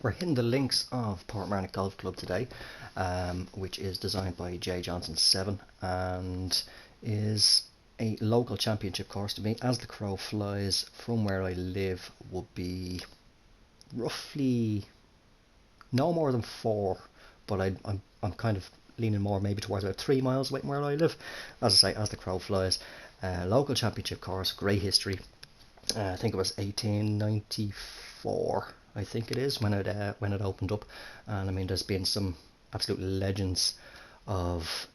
We're hitting the links of Portmarnock Golf Club today, which is designed by Jay Johnson 7 and is a local championship course to me. As the crow flies, from where I live would be roughly no more than 4, but I'm kind of leaning more maybe towards about 3 miles away from where I live. As I say, as the crow flies, local championship course, great history. I think it was 1894. I think it is when it opened up, and I mean there's been some absolute legends of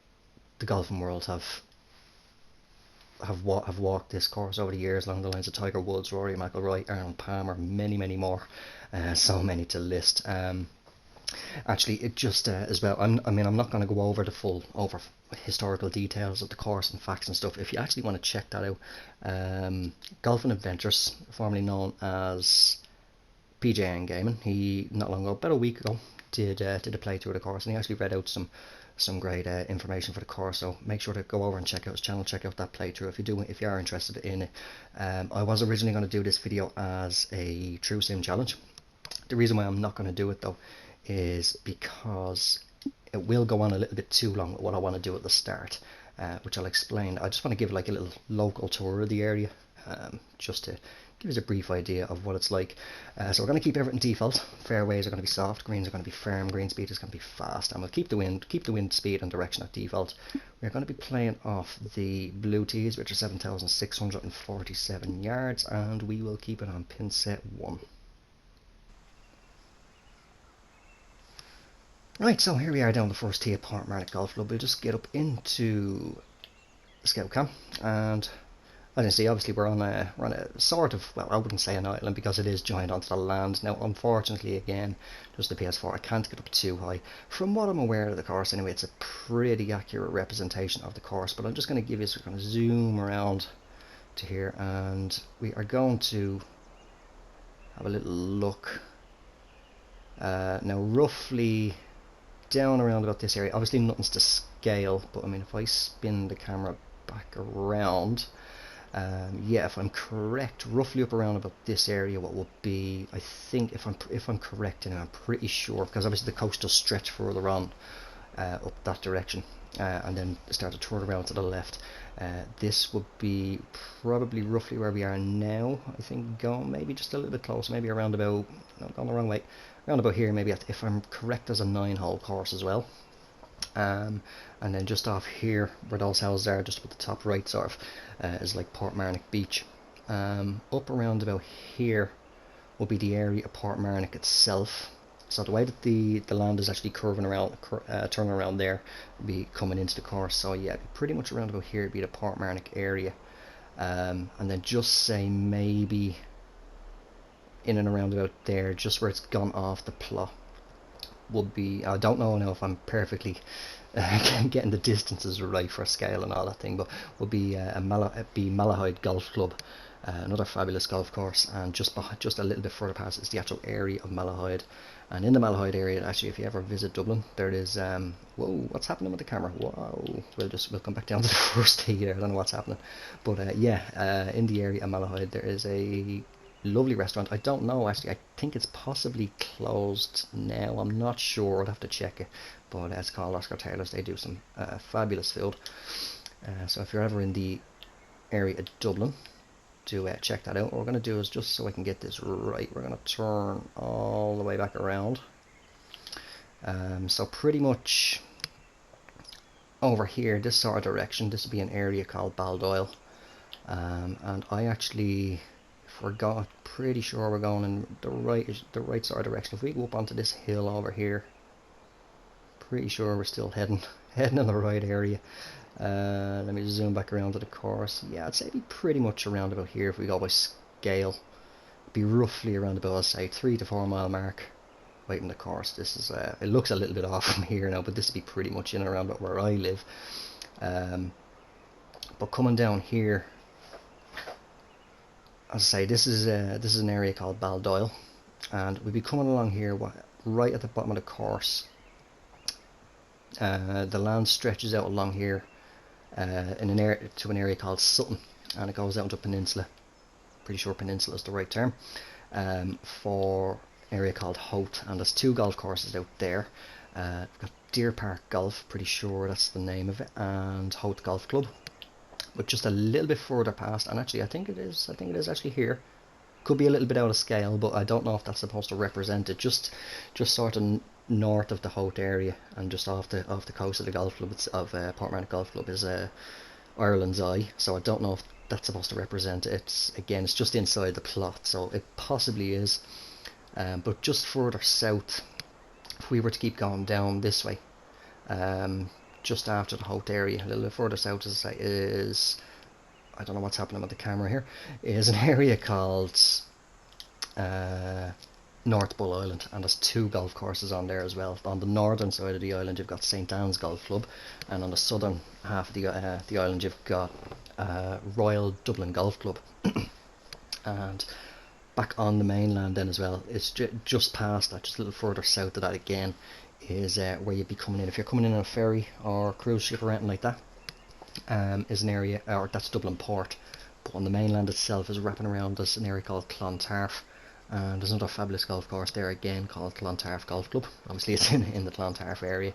the golfing world have walked this course over the years, along the lines of Tiger Woods, Rory McIlroy, Arnold Palmer, many more, so many to list. Actually, it just as well. I'm not going to go over the full historical details of the course and facts and stuff. If you actually want to check that out, Golfing Adventures, formerly known as PJ and Gaming, he not long ago, about a week ago, did a playthrough of the course, and he actually read out some great information for the course. So make sure to go over and check out his channel, check out that playthrough if you are interested in it. I was originally going to do this video as a true sim challenge. The reason why I'm not going to do it though is because it will go on a little bit too long with what I want to do at the start, which I'll explain. I just want to give like a little local tour of the area, just to give us a brief idea of what it's like. So we're going to keep everything default. Fairways are going to be soft, greens are going to be firm, green speed is going to be fast, and we'll keep the wind speed and direction at default. We're going to be playing off the blue tees, which are 7,647 yards, and we will keep it on pin set 1. Right, so here we are down the first tee at Portmarnock Golf Club. We'll just get up into the scout cam, and as you see, obviously we're on a sort of, well, I wouldn't say an island because it is joined onto the land. Now, unfortunately, again, just the PS4, I can't get up too high. From what I'm aware of the course, anyway, it's a pretty accurate representation of the course. But I'm just going to give you, so we're going to zoom around to here, and we are going to have a little look. Now, roughly down around about this area. Obviously nothing's to scale, but I mean if I spin the camera back around, yeah, if I'm correct, roughly up around about this area, what would be, I think if I'm correct, and I'm pretty sure, because obviously the coast does stretch further on up that direction, and then start to turn around to the left. This would be probably roughly where we are now. I think going maybe just a little bit closer, maybe around about, no, going the wrong way, around about here, maybe if I'm correct, as a 9-hole course as well. And then just off here where those houses are, just with the top right sort of, is like Portmarnock Beach. Up around about here will be the area of Portmarnock itself. So the way that the land is actually curving around, turning around there, will be coming into the course. So yeah, pretty much around about here would be the Portmarnock area. And then just say maybe in and around about there, just where it's gone off the plot, would be, I don't know now if I'm perfectly getting the distances right for scale and all that thing, but would be Malahide Golf Club, another fabulous golf course, and just a little bit further past is the actual area of Malahide. And in the Malahide area, actually, if you ever visit Dublin, there is whoa, what's happening with the camera? Whoa, we'll come back down to the first tee there. I don't know what's happening, but yeah, in the area of Malahide there is a lovely restaurant. I don't know actually, I think it's possibly closed now, I'm not sure, I'd have to check it, but it's called Oscar Taylor's. They do some fabulous food, so if you're ever in the area of Dublin, do check that out. What we're going to do is, just so I can get this right, we're going to turn all the way back around. So pretty much over here, this sort of direction, this would be an area called Baldoyle, and I actually forgot, pretty sure we're going in the right sort of direction. If we go up onto this hill over here, pretty sure we're still heading in the right area. Let me zoom back around to the course. Yeah, I'd say it'd be pretty much around about here if we go by scale. It'd be roughly around about, I'd say, 3 to 4 mile mark right in the course. This is it looks a little bit off from here now, but this would be pretty much in and around about where I live. But coming down here, as I say, this is an area called Baldoyle, and we'll be coming along here right at the bottom of the course. The land stretches out along here in an area to an area called Sutton, and it goes out into a peninsula. Pretty sure peninsula is the right term, for area called Howth, and there's 2 golf courses out there. We've got Deer Park Golf, pretty sure that's the name of it, and Howth Golf Club. But just a little bit further past, and actually I think it is actually here. Could be a little bit out of scale, but I don't know if that's supposed to represent it. Just sort of north of the Howth area, and just off the coast of the golf club of Portmarnock Golf Club is Ireland's Eye. So I don't know if that's supposed to represent it. It's just inside the plot, so it possibly is. But just further south, if we were to keep going down this way, just after the Howth area, a little bit further south, as I say, is, I don't know what's happening with the camera here, is an area called North Bull Island, and there's 2 golf courses on there as well. On the northern side of the island you've got St Anne's Golf Club, and on the southern half of the island you've got Royal Dublin Golf Club. And back on the mainland then as well, it's just past that, just a little further south of that again, is where you'd be coming in if you're coming in on a ferry or cruise ship or anything like that. Is an area, or that's Dublin Port, but on the mainland itself is wrapping around us an area called Clontarf, and there's another fabulous golf course there again called Clontarf Golf Club. Obviously it's in the Clontarf area.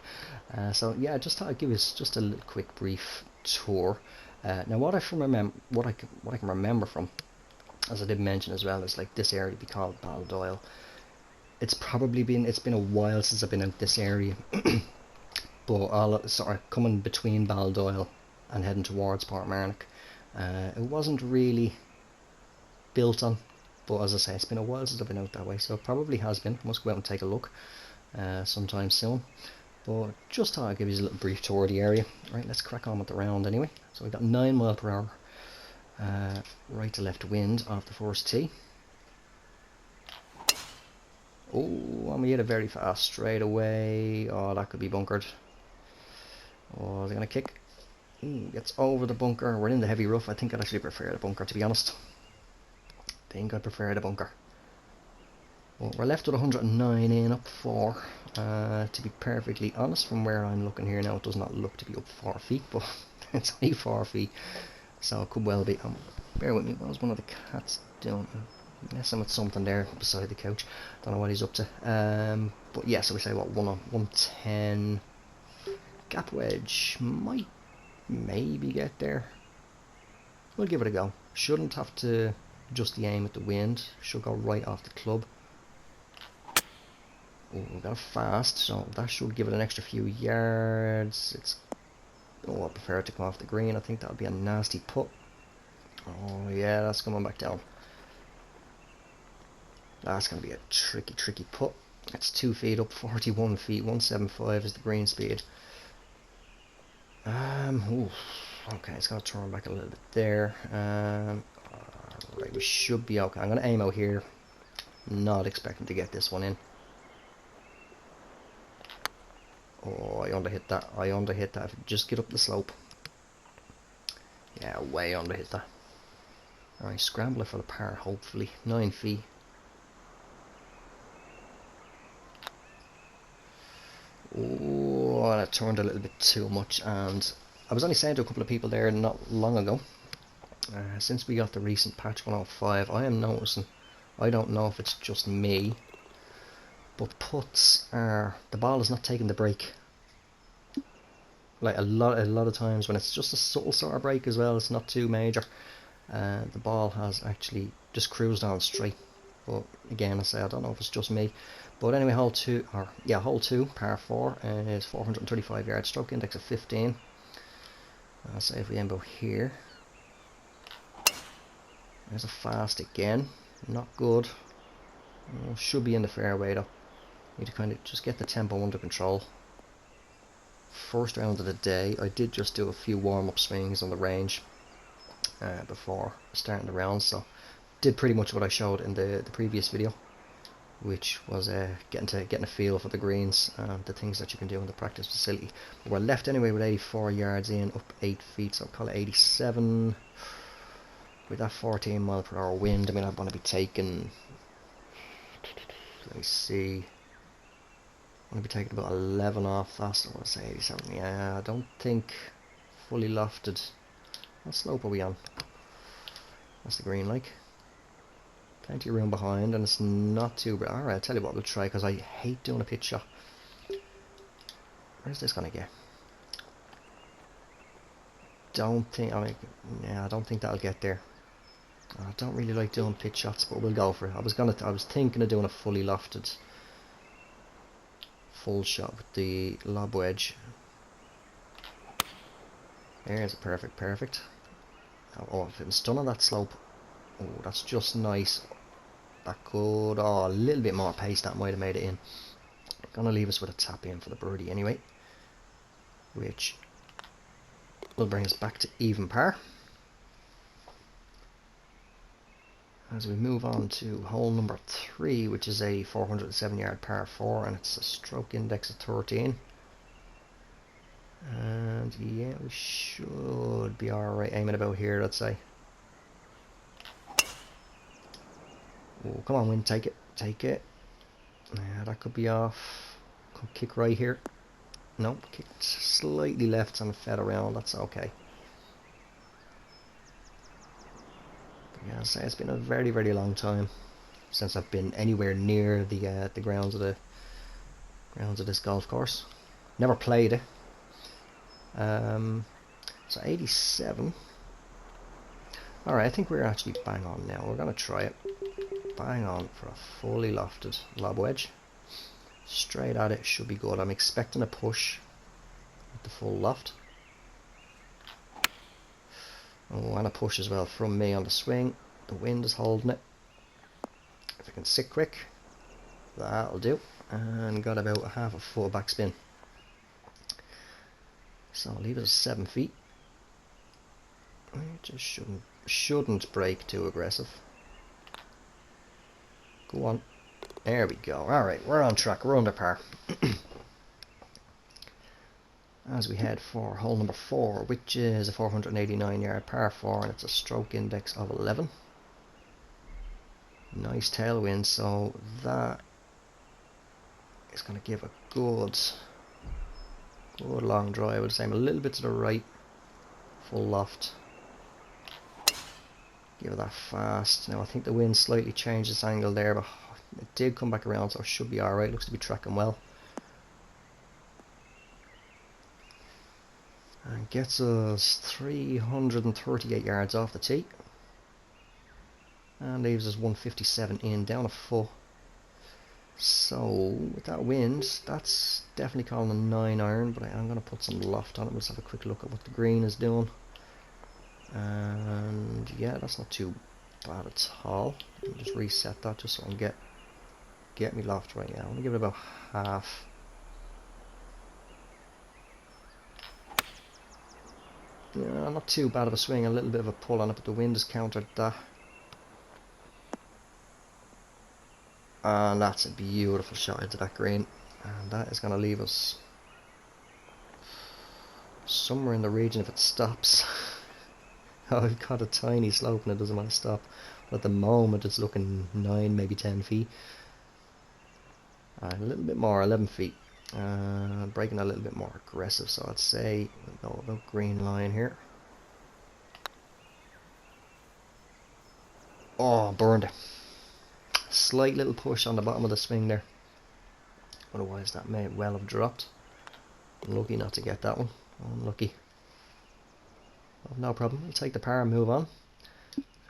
So yeah, I just thought I'd give you just a little quick brief tour. Now what I can remember from, as I did mention as well, is like this area would be called Baldoyle. It's been a while since I've been out this area, but all sort of coming between Baldoyle and heading towards Portmarnock, it wasn't really built on. But as I say, it's been a while since I've been out that way, so it probably has been. I must go out and take a look sometime soon. But just thought I'd give you a little brief tour of the area. Right, let's crack on with the round anyway. So we've got 9 mile per hour right to left wind off the first tee. Oh, and we hit it very fast straight away. Oh, that could be bunkered. Oh, is it going to kick? Gets over the bunker. We're in the heavy rough. I think I'd actually prefer the bunker, to be honest. I think I'd prefer the bunker. Well, we're left with 109 in, up 4. To be perfectly honest, from where I'm looking here now, it does not look to be up 4 feet, but it's only 4 feet, so it could well be. Bear with me, what was one of the cats doing? Messing with something there beside the couch. Don't know what he's up to. But yeah, so we say what, 110. Gap wedge might maybe get there. We'll give it a go. Shouldn't have to adjust the aim at the wind. Should go right off the club. Oh, we got it fast, so that should give it an extra few yards. I prefer it to come off the green. I think that would be a nasty putt. Oh yeah, that's coming back down. That's going to be a tricky putt. It's 2 feet up, 41 feet, 175 is the green speed. Okay, it's going to turn back a little bit there. Right, we should be okay. I'm going to aim out here. Not expecting to get this one in. Oh, I underhit that. If I just get up the slope. Yeah, way underhit that. Alright, scramble it for the par, hopefully. 9 feet. Oh, that turned a little bit too much, and I was only saying to a couple of people there not long ago, since we got the recent patch 105, I am noticing, I don't know if it's just me, but putts are, the ball is not taking the break. Like a lot of times when it's just a subtle sort of break as well, it's not too major, the ball has actually just cruised on straight. But again, I say I don't know if it's just me. But anyway, hole 2, par 4, is 435 yards, stroke index of 15. I'll say if we aim about here. There's a fast again, not good. Should be in the fairway though. Need to kind of just get the tempo under control. First round of the day. I did just do a few warm-up swings on the range before starting the round, so did pretty much what I showed in the previous video, which was getting a feel for the greens and the things that you can do in the practice facility. We're left anyway with 84 yards in, up 8 feet, so I'll call it 87. With that 14 mile per hour wind, I mean, I'm going to be taking, let me see, I'm going to be taking about 11 off that, so I want to say 87. Yeah, I don't think fully lofted. What slope are we on? That's the green, like. Plenty of room behind, and it's not too bad. Alright, I'll tell you what we'll try, because I hate doing a pitch shot. Where's this going to get? Don't think, I don't think that'll get there. I don't really like doing pitch shots, but we'll go for it. I was thinking of doing a fully lofted full shot with the lob wedge. There's a perfect. Oh, if it was done on that slope. Oh, that's just nice. That could, a little bit more pace, that might have made it in. Gonna leave us with a tap in for the birdie anyway, which will bring us back to even par. As we move on to hole number 3, which is a 407 yard par 4, and it's a stroke index of 13. And yeah, we should be alright aiming about here, let's say. Oh, come on, wind, take it. Yeah, that could be off. Could kick right here. Nope, kicked slightly left and fed around, that's okay. But yeah, I'll say it's been a very, very long time since I've been anywhere near the grounds of this golf course. Never played it. So 87. Alright, I think we're actually bang on now. We're going to try it. Bang on for a fully lofted lob wedge. Straight at it, should be good. I'm expecting a push with the full loft. Oh, and a push as well from me on the swing. The wind is holding it. If I can sit quick, that'll do. And got about a half a foot of backspin. So I'll leave it at 7 feet. It just shouldn't break too aggressive. Go on. There we go. Alright, we're on track. We're under par. As we head for hole number 4, which is a 489 yard par 4, and it's a stroke index of 11. Nice tailwind, so that is going to give a good long drive. I would say I'm a little bit to the right, full loft. Give it that fast. Now I think the wind slightly changed its angle there, but it did come back around, so it should be alright. Looks to be tracking well. And gets us 338 yards off the tee. And leaves us 157 in, down a foot. So with that wind, that's definitely calling a 9 iron, but I'm going to put some loft on it. Let's have a quick look at what the green is doing. And yeah, that's not too bad at all. I'll just reset that just so I can get me loft right now. I'm going to give it about half. Yeah, not too bad of a swing, a little bit of a pull on it, but the wind has countered that. And that's a beautiful shot into that green. And that is going to leave us somewhere in the region if it stops. Oh, I've got a tiny slope and it doesn't want to stop. But at the moment it's looking 9, maybe 10 feet. A little bit more, 11 feet. Breaking a little bit more aggressive, so I'd say we'll go about green line here. Oh, burned it. Slight little push on the bottom of the swing there. Otherwise that may well have dropped. Lucky not to get that one. Unlucky. Well, no problem. We'll take the par and move on.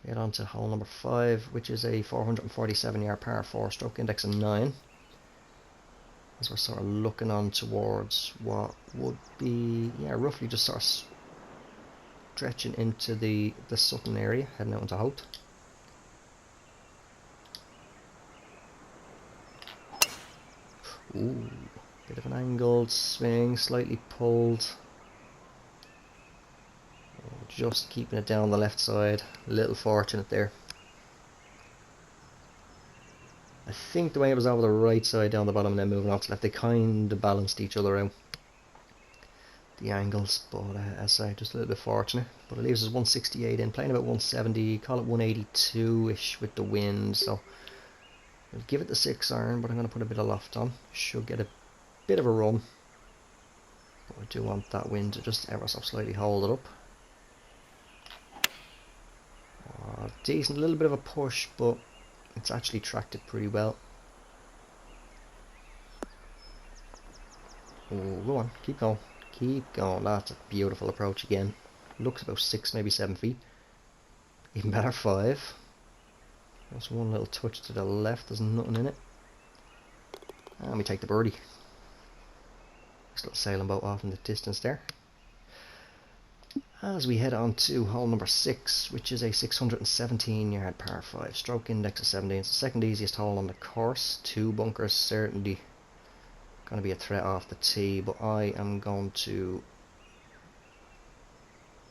Get on to hole number 5, which is a 447 yard par 4, stroke index of 9. As we're sort of looking on towards what would be, yeah, roughly just sort of stretching into the Sutton area, heading out into Howth. Ooh, bit of an angled swing, slightly pulled. Just keeping it down the left side. A little fortunate there. I think the way it was over the right side down the bottom and then moving off to left, they kind of balanced each other out, the angles, but as I say, just a little bit fortunate. But it leaves us 168 in, playing about 170, call it 182-ish with the wind, so we'll give it the 6 iron, but I'm going to put a bit of loft on. Should get a bit of a run, but I do want that wind to just ever so slightly hold it up. Decent, a little bit of a push, but It's actually tracked it pretty well. Oh, go on, keep going. Keep going. That's a beautiful approach again. Looks about 6, maybe 7 feet. Even better, 5. Just one little touch to the left, there's nothing in it. And we take the birdie. Nice little sailing boat off in the distance there. As we head on to hole number 6, which is a 617 yard par 5, stroke index of 17. It's the second easiest hole on the course. 2 bunkers, certainly going to be a threat off the tee, but I am going to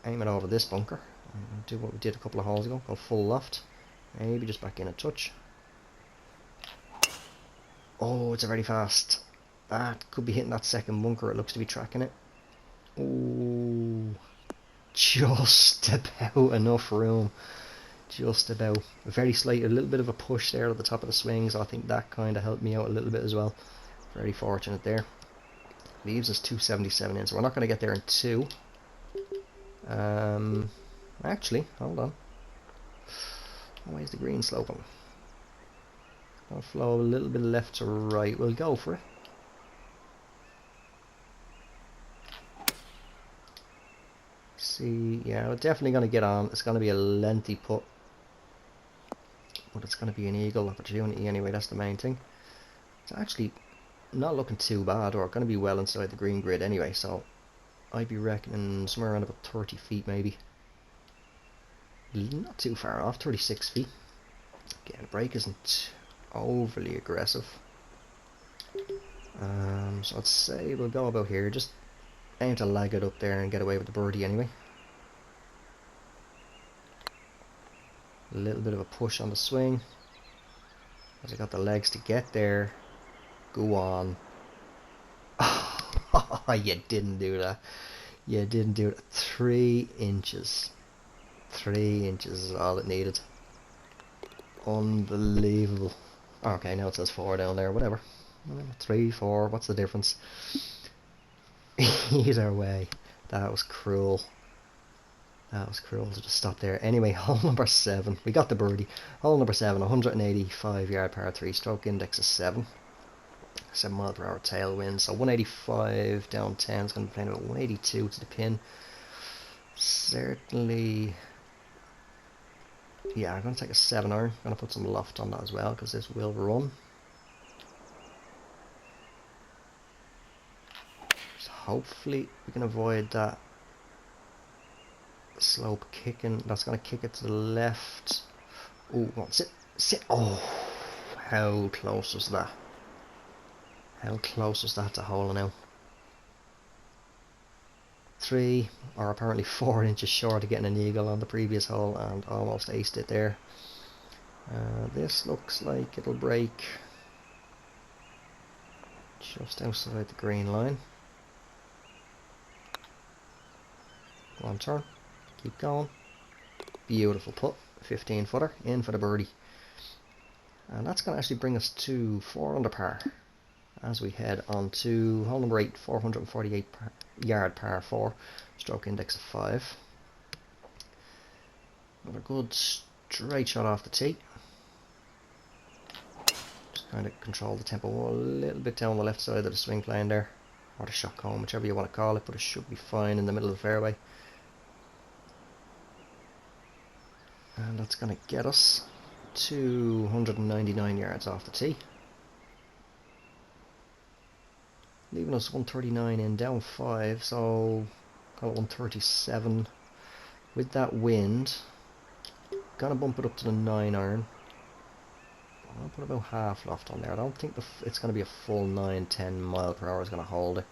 aim it over this bunker and do what we did a couple of holes ago, go full loft, maybe just back in a touch. Oh, it's very fast. That could be hitting that second bunker. It looks to be tracking it. Oh, just about enough room. Just about. Very slight, a little bit of a push there at the top of the swing, so I think that kind of helped me out a little bit as well. Very fortunate there. Leaves us 277 in, so we're not going to get there in 2. Actually, hold on. Where's the green sloping? I'll flow a little bit left to right. We'll go for it. See, yeah, we're definitely going to get on. It's going to be a lengthy putt, but it's going to be an eagle opportunity anyway. That's the main thing. It's actually not looking too bad, or going to be well inside the green grid anyway, so I'd be reckoning somewhere around about 30 feet maybe. Not too far off, 36 feet. Again, the break isn't overly aggressive. So I'd say we'll go about here, just aim to lag it up there and get away with the birdie anyway. A little bit of a push on the swing, as I got the legs to get there. Go on. Oh, you didn't do that. You didn't do it. 3 inches. 3 inches is all it needed. Unbelievable. Okay, now it says 4 down there, whatever. 3, 4, what's the difference? Either way, that was cruel. That was cruel to just stop there. Anyway, hole number 7. We got the birdie. Hole number 7, 185 yard par 3, stroke index of 7. 7 mile per hour tailwind, so 185 down 10 is going to be playing about 182 to the pin. Certainly, yeah, I'm going to take a 7 iron. I'm going to put some loft on that as well, because this will run. So hopefully we can avoid that slope kicking. That's going to kick it to the left. Oh, come on, sit, sit. Oh, how close was that? How close was that to holing out? 3, or apparently 4 inches short of getting an eagle on the previous hole, and almost aced it there. This looks like it'll break just outside the green line. Go on, turn. Keep going. Beautiful putt. 15 footer in for the birdie. And that's going to actually bring us to 4 under par as we head on to hole number 8, 448 yard par 4, stroke index of 5. Another good straight shot off the tee. Just kind of control the tempo a little bit down the left side of the swing plane there, or the shot cone, whichever you want to call it, but it should be fine in the middle of the fairway. And that's going to get us 299 yards off the tee, leaving us 139 in, down 5, so call it 137. With that wind, gonna bump it up to the 9 iron. I'll put about half loft on there. I don't think it's gonna be a full 9-10 mile per hour is gonna hold it.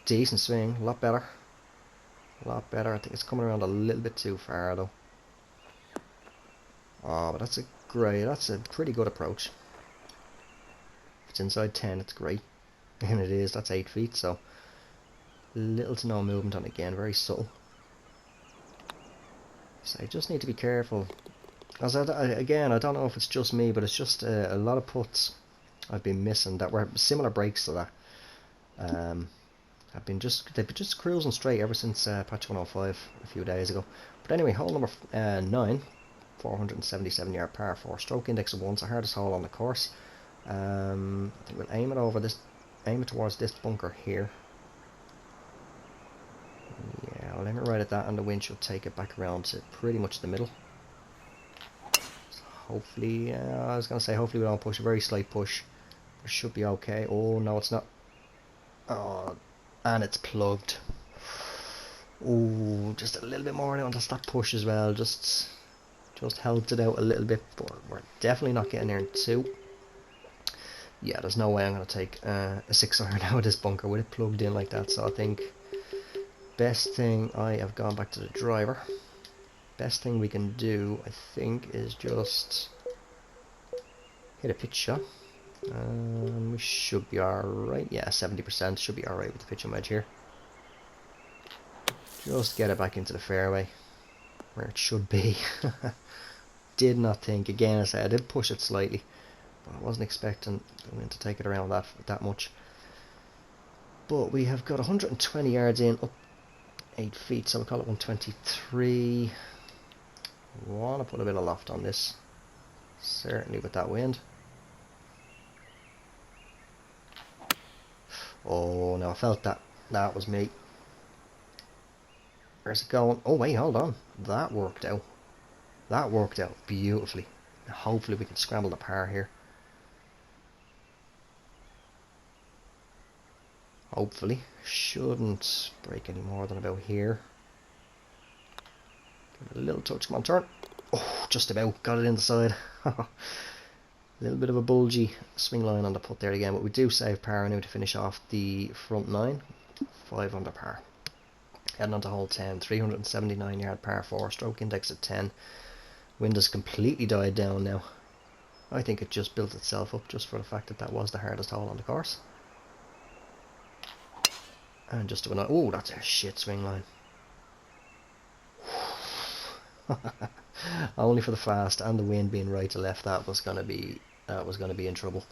Decent swing, a lot better. A lot better. I think it's coming around a little bit too far though. Oh, but that's a pretty good approach. If it's inside 10, it's great. And it is, that's 8 feet, so little to no movement on it again, very subtle. So I just need to be careful. As again, I don't know if it's just me, but it's just a lot of putts I've been missing that were similar breaks to that. they've been just cruising straight ever since patch 105 a few days ago. But anyway, hole number 9, 477 yard par 4, stroke index of 1, it's the hardest hole on the course. I think we'll aim it towards this bunker here. Yeah, I'll aim it right at that, and the wind should take it back around to pretty much the middle. So hopefully, I was going to say hopefully we don't push, a very slight push. It should be okay. Oh no, it's not. Oh, and it's plugged. Oh, just a little bit more now, that's that push as well. Just helped it out a little bit, but we're definitely not getting there in 2. Yeah, there's no way I'm going to take a 6-iron out of this bunker with it plugged in like that. So I think best thing, I have gone back to the driver. Best thing we can do, I think, is just hit a pitch shot. We should be alright. Yeah, 70% should be alright with the pitching wedge here. Just get it back into the fairway where it should be. Did not think, again, I said I did push it slightly, but I wasn't expecting the wind to take it around that much. But we have got 120 yards in, up 8 feet, so we'll call it 123. Want to put a bit of loft on this, certainly with that wind. Oh no, I felt that. That was me. Where's it going? Oh wait, hold on. That worked out. That worked out beautifully. Hopefully we can scramble the par here. Hopefully. Shouldn't break any more than about here. Give it a little touch. Come on, turn. Oh, just about. Got it inside. A little bit of a bulgy swing line on the putt there again, but we do save par now to finish off the front 9. 5 under par. Heading on to hole 10, 379 yard par 4, stroke index at 10. Wind has completely died down now. I think it just built itself up just for the fact that that was the hardest hole on the course. And just about, oh, that's a shit swing line. Only for the fast and the wind being right to left, that was gonna be in trouble.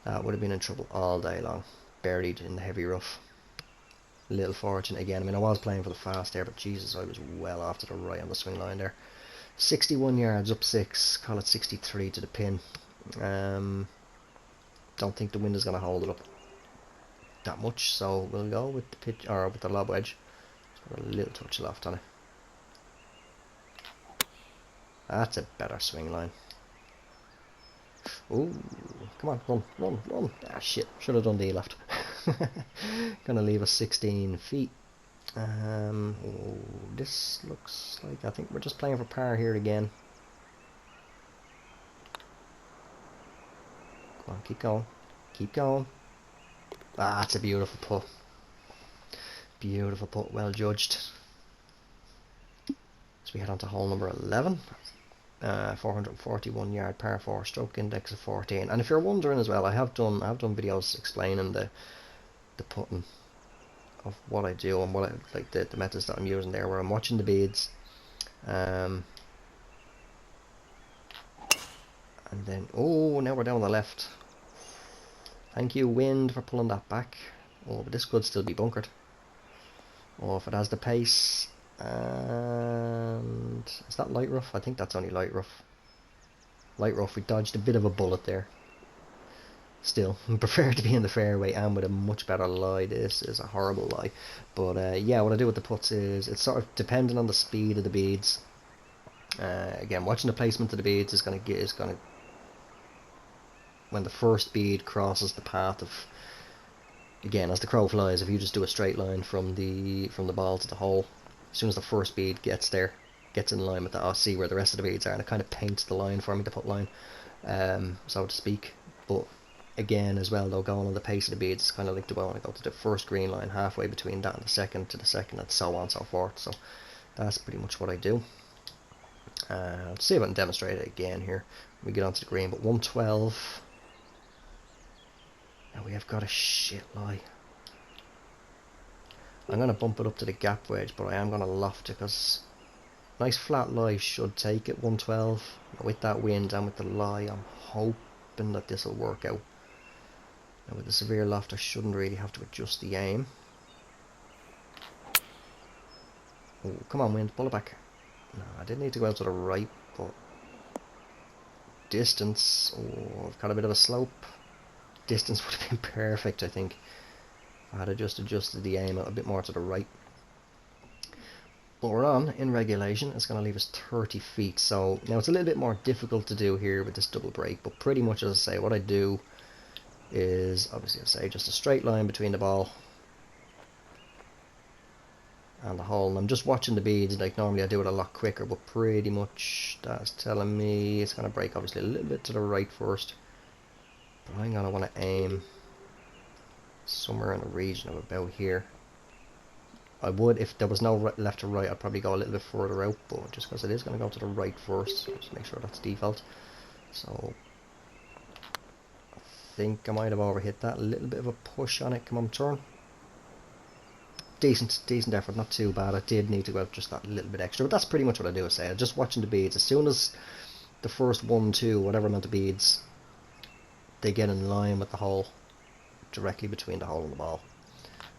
That would have been in trouble all day long, buried in the heavy rough. Little fortunate again. I mean, I was playing for the fast there, but Jesus, I was well off to the right on the swing line there. 61 yards up 6, call it 63 to the pin. Don't think the wind is going to hold it up that much, so we'll go with the pitch, or with the lob wedge. Just put a little touch of loft on it. That's a better swing line. Ooh, come on, run. Ah, shit, should have done the left. Gonna leave us 16 feet. Oh, this looks like, I think we're just playing for par here again. Come on, keep going. Ah, it's a beautiful putt. Beautiful putt, well judged. So we head on to hole number 11. 441 yard par 4, stroke index of 14. And if you're wondering as well, I have done videos explaining the putting of what I do and what I like, the methods that I'm using there, where I'm watching the beads, and then, oh, now we're down the left. Thank you, wind, for pulling that back. Oh, but this could still be bunkered. Oh, if it has the pace. And is that light rough? I think that's only light rough. Light rough, we dodged a bit of a bullet there. Still, I prefer to be in the fairway and with a much better lie. This is a horrible lie. But yeah, what I do with the putts is, it's sort of depending on the speed of the beads. Again, watching the placement of the beads is going to, when the first bead crosses the path of, again, as the crow flies, if you just do a straight line from the ball to the hole, as soon as the first bead gets there, gets in line with that, I'll see where the rest of the beads are, and it kind of paints the line for me, the putt line, so to speak. But again, as well though, going on the pace of the beads, it's kind of like, do I want to go to the first green line, halfway between that and the second, to the second, and so on and so forth. So that's pretty much what I do. Let's see if I can demonstrate it again here when we get onto the green. But 112. Now we have got a shit lie. I'm going to bump it up to the gap wedge, but I am going to loft it, because nice flat lie should take it. 112. With that wind and with the lie, I'm hoping that this will work out. Now with the severe loft I shouldn't really have to adjust the aim. Oh, come on wind, pull it back. No, I didn't need to go out to the right, but distance, oh, I've got a bit of a slope. Distance would have been perfect, I think. If I had just adjusted the aim a bit more to the right. But we're on in regulation. It's going to leave us 30 feet. So now it's a little bit more difficult to do here with this double break, but pretty much, as I say, what I do is obviously, I say, just a straight line between the ball and the hole. And I'm just watching the beads. Like normally I do it a lot quicker, but pretty much that's telling me it's going to break obviously a little bit to the right first. But I'm going to want to aim somewhere in the region of about here. I would, if there was no left to right, I'd probably go a little bit further out, but just because it is going to go to the right first, just make sure that's default. So I think I might have overhit that. A little bit of a push on it. Come on, turn. Decent effort, not too bad. I did need to go out just that little bit extra, but that's pretty much what I do. I say, I'm just watching the beads. As soon as the first 1, 2, whatever amount of beads, they get in line with the hole, directly between the hole and the ball,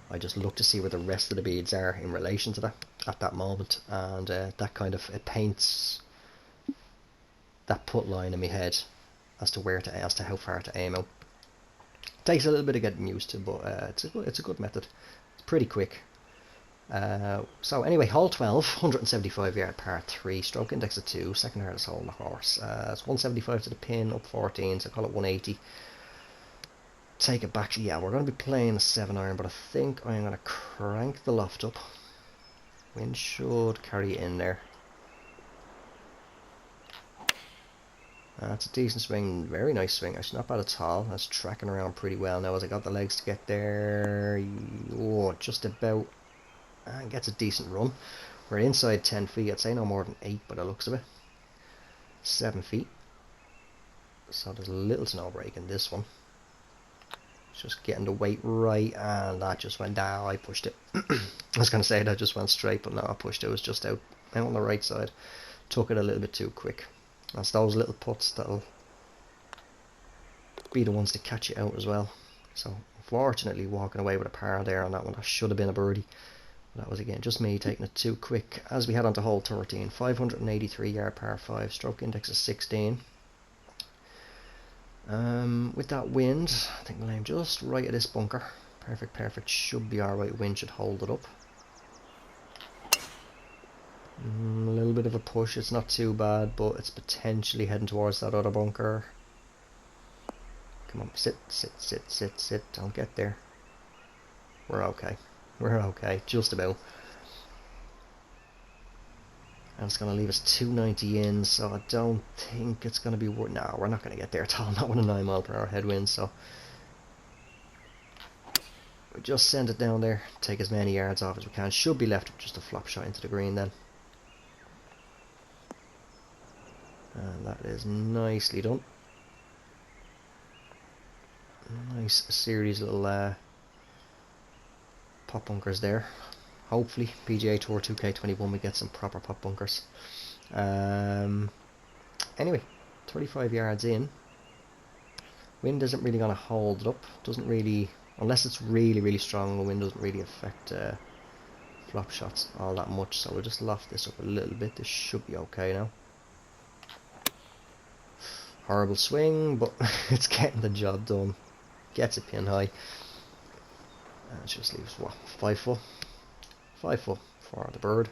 I just look to see where the rest of the beads are in relation to that at that moment, and that kind of, it paints that put line in my head as to how far to aim out. Takes a little bit of getting used to, but it's a good method. It's pretty quick. So anyway, hole 12, 175 yard par 3, stroke index of 2, second hardest hole on the course. It's 175 to the pin, up 14, so call it 180. Take it back. Yeah, we're going to be playing a 7 iron, but I think I'm going to crank the loft up. Wind should carry it in there. That's a decent swing, very nice swing, actually not bad at all. That's tracking around pretty well now as I got the legs to get there. Oh, just about, and gets a decent run. We're inside 10 feet, I'd say no more than 8 by the looks of it. 7 feet. So there's a little to no break in this one. Just getting the weight right, and that just went down. I pushed it. I was going to say that just went straight, but no, I pushed it. It was just out on the right side. Took it a little bit too quick. That's those little putts that'll be the ones to catch you out as well. So unfortunately, walking away with a par there on that one. That should have been a birdie. That was again just me taking it too quick. As we head on to hole 13, 583 yard par 5, stroke index of 16. With that wind, I think we'll aim just right at this bunker. Perfect, should be alright. Wind should hold it up. A little bit of a push, it's not too bad, but it's potentially heading towards that other bunker. Come on, sit, don't get there. We're okay, just about. And it's going to leave us 290 in, so I don't think it's going to be worth. No, we're not going to get there at all, not with a 9 mile per hour headwind, so we just send it down there, take as many yards off as we can. Should be left with just a flop shot into the green then. And that is nicely done. Nice series of little pop bunkers there. Hopefully PGA Tour 2K21 we get some proper pop bunkers. Anyway, 35 yards in. Wind isn't really going to hold it up. Doesn't really, unless it's really strong, the wind doesn't really affect flop shots all that much. So we'll just loft this up a little bit. This should be okay now. Horrible swing, but it's getting the job done. Gets it pin high. And it just leaves, what, 5 foot? 5 foot for the bird.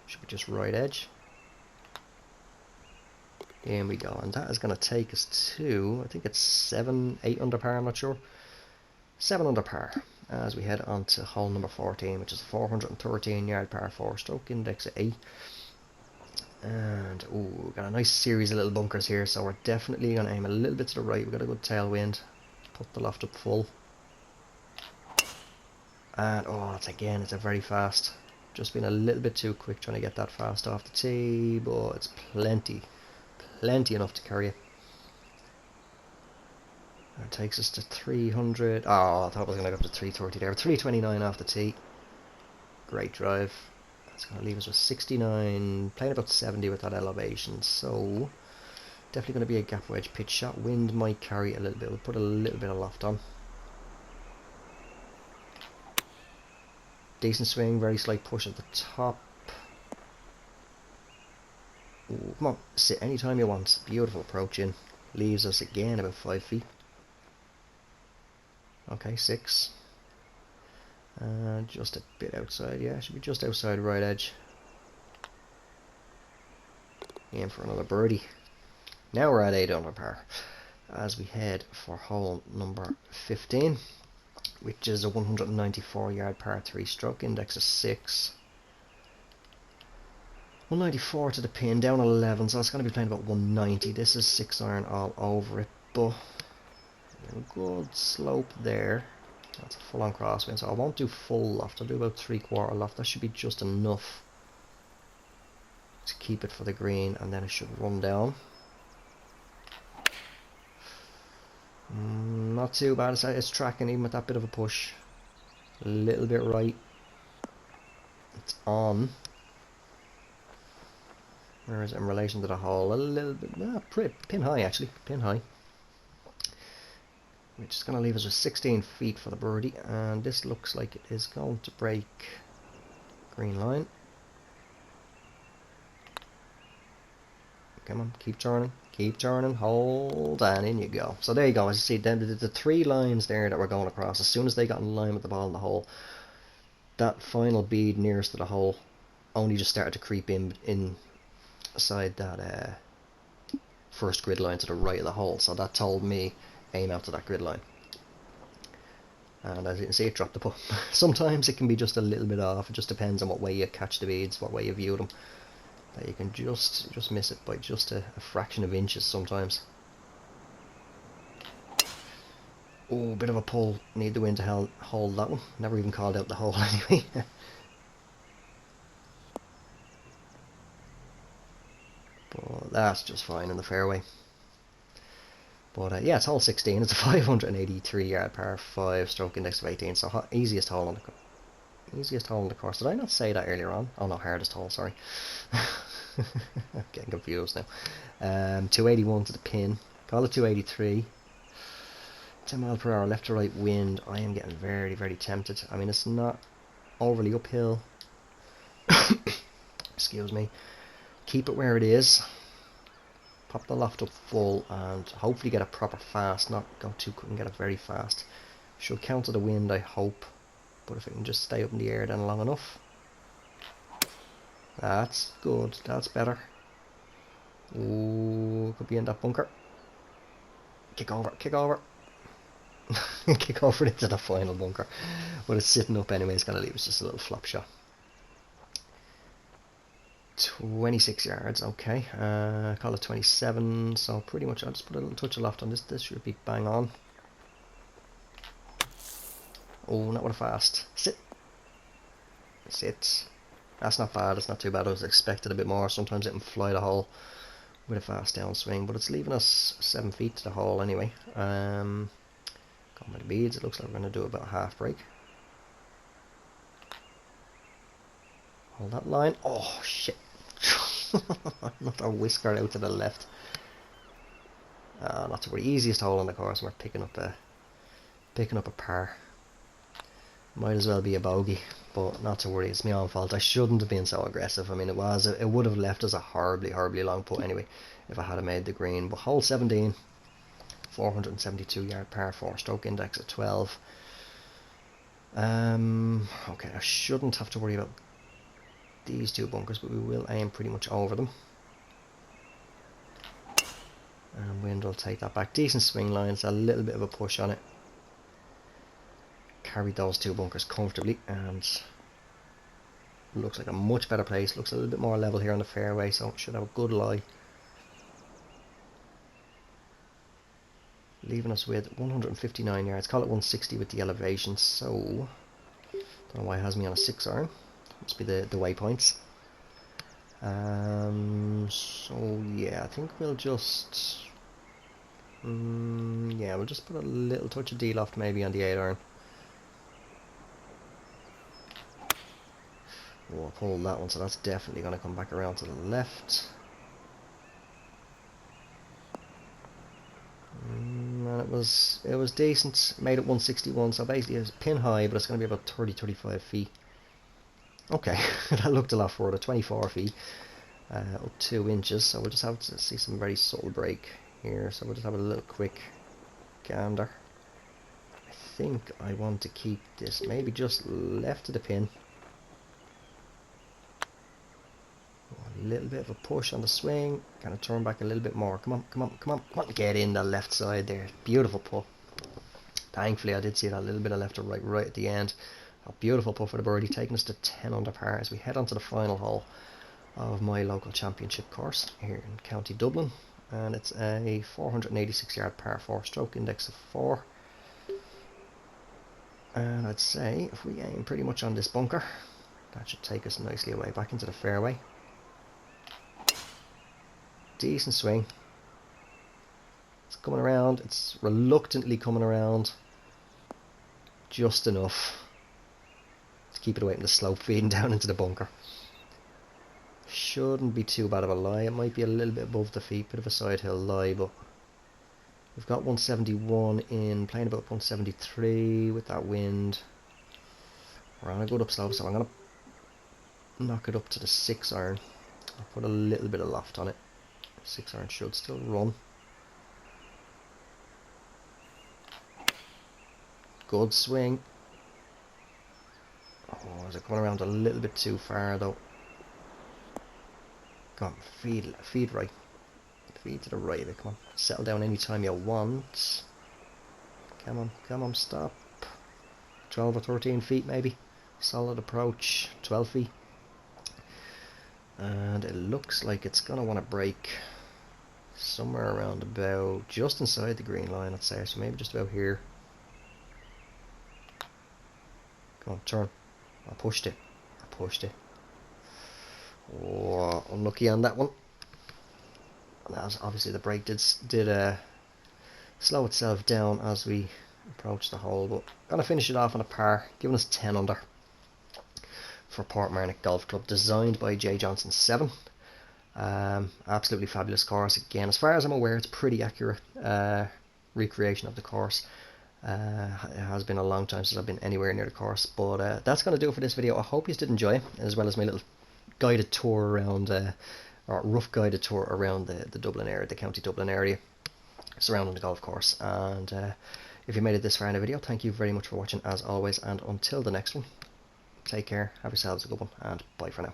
Should be just right edge. In we go, and that is going to take us to, I think it's 8 under par, I'm not sure. 7 under par as we head on to hole number 14, which is a 413 yard par 4, stroke index of 8. And ooh, got a nice series of little bunkers here, so we're definitely going to aim a little bit to the right. We've got a good tailwind. Put the loft up full. And oh, it's a very fast. Just been a little bit too quick trying to get that fast off the tee, but it's plenty enough to carry it. That takes us to 300. Oh, I thought I was going to go up to 330 there. 329 off the tee. Great drive. That's going to leave us with 69, playing about 70 with that elevation. So definitely going to be a gap wedge pitch shot. Wind might carry it a little bit. We'll put a little bit of loft on. Decent swing, very slight push at the top. Ooh, come on, sit anytime you want. Beautiful approach in. Leaves us again about 5 feet. Okay, 6. Just a bit outside, yeah, should be just outside right edge. Aim for another birdie. Now we're at 8 under par as we head for hole number 15, which is a 194 yard par 3 stroke, index of 6. 194 to the pin, down 11, so it's going to be playing about 190. This is 6 iron all over it, but a good slope there. That's a full on crosswind, so I won't do full loft, I'll do about 3/4 loft. That should be just enough to keep it for the green, and then it should run down. Not too bad, it's tracking even with that bit of a push. A little bit right. It's on. Where is it in relation to the hole? A little bit, pretty, pin high actually, pin high. Which is going to leave us with 16 feet for the birdie, and this looks like it is going to break green line. Come on, keep turning, hold, and in you go. So there you go, as you see, then the 3 lines there that we're going across, as soon as they got in line with the ball in the hole, that final bead nearest to the hole only just started to creep in inside that first grid line to the right of the hole, so that told me aim out to that grid line. And as you can see, it dropped the putt. Sometimes it can be just a little bit off, it just depends on what way you catch the beads, what way you view them. That you can just miss it by just a fraction of inches sometimes. Oh, bit of a pull. Need the wind to hold that one. Never even called out the hole anyway. But that's just fine in the fairway. But yeah, it's hole 16. It's a 583 yard par 5, stroke index of 18. So easiest hole on the course. Did I not say that earlier on? Oh no, hardest hole, sorry. Getting confused now. 281 to the pin. Call it 283. 10 mile per hour left to right wind. I am getting very, very tempted. I mean, it's not overly uphill. Excuse me. Keep it where it is. Pop the loft up full and hopefully get it proper fast. Not go too quick and get it very fast. Should counter the wind, I hope. But if it can just stay up in the air then long enough. That's good, that's better. Ooh, could be in that bunker. Kick over, kick over. Kick over into the final bunker. But it's sitting up anyway, it's going to leave us just a little flop shot. 26 yards, okay. Call it 27, so pretty much I'll just put a little touch of loft on this. This should be bang on. Oh, not with a fast. Sit. Sit. That's not bad, it's not too bad. I was expecting a bit more. Sometimes it can fly the hole with a fast downswing, but it's leaving us 7 feet to the hole anyway. Going by the beads, it looks like we're going to do about a half break. Hold that line. Oh shit. Another whisker out to the left. Not to worry. Easiest hole on the course, and we're picking up a par. Might as well be a bogey, but not to worry. It's my own fault. I shouldn't have been so aggressive. I mean, it would have left us a horribly long putt anyway if I had made the green. But hole 17, 472 yard par 4, stroke index at 12. Okay, I shouldn't have to worry about these 2 bunkers, but we will aim pretty much over them. And wind will take that back. Decent swing lines, a little bit of a push on it. Carried those 2 bunkers comfortably, and looks like a much better place. Looks a little bit more level here on the fairway, so should have a good lie. Leaving us with 159 yards. Call it 160 with the elevation. So don't know why it has me on a 6 iron. Must be the waypoints. So yeah, I think we'll just yeah, we'll just put a little touch of D-loft maybe on the 8 iron. We'll pull that one, so that's definitely going to come back around to the left. And it was decent. Made it 161, so basically it's pin high, but it's going to be about 30-35 feet Okay, that looked a lot further, 24 feet, up 2 inches, so we'll just have to see some very subtle break here, so we'll just have a little quick gander. I think I want to keep this maybe just left of the pin. A little bit of a push on the swing, kind of turn back a little bit more. Come on, come on, come on, come on, get in the left side there. Beautiful putt. Thankfully I did see that little bit of left to right at the end. A beautiful putt for the birdie, taking us to 10 under par as we head on to the final hole of my local championship course here in County Dublin, and it's a 486 yard par 4, stroke index of 4, and I'd say if we aim pretty much on this bunker, that should take us nicely away back into the fairway. Decent swing. It's coming around, it's reluctantly coming around just enough to keep it away from the slope, feeding down into the bunker. Shouldn't be too bad of a lie. It might be a little bit above the feet, bit of a side hill lie, but we've got 171 in, playing about 173 with that wind. We're on a good upslope, so I'm going to knock it up to the 6 iron. I'll put a little bit of loft on it. 6 iron should still run. Good swing. Oh, is it coming around a little bit too far though? Come on, feed right. Feed to the right, come on. Settle down anytime you want. Come on, stop. 12 or 13 feet maybe. Solid approach, 12 feet. And it looks like it's going to want to break somewhere around about just inside the green line, I'd say. So maybe just about here. Come on, turn. I pushed it. Oh, unlucky on that one. That was obviously the break did slow itself down as we approached the hole, but gonna finish it off on a par, giving us 10 under for Portmarnock Golf Club, designed by J Johnson 7. Absolutely fabulous course. Again, as far as I'm aware, it's pretty accurate recreation of the course. It has been a long time since I've been anywhere near the course, but that's going to do it for this video. I hope you did enjoy it, as well as my little guided tour around, or rough guided tour around the Dublin area, the County Dublin area surrounding the golf course. And if you made it this far in the video, thank you very much for watching as always, and until the next one, take care, have yourselves a good one, and bye for now.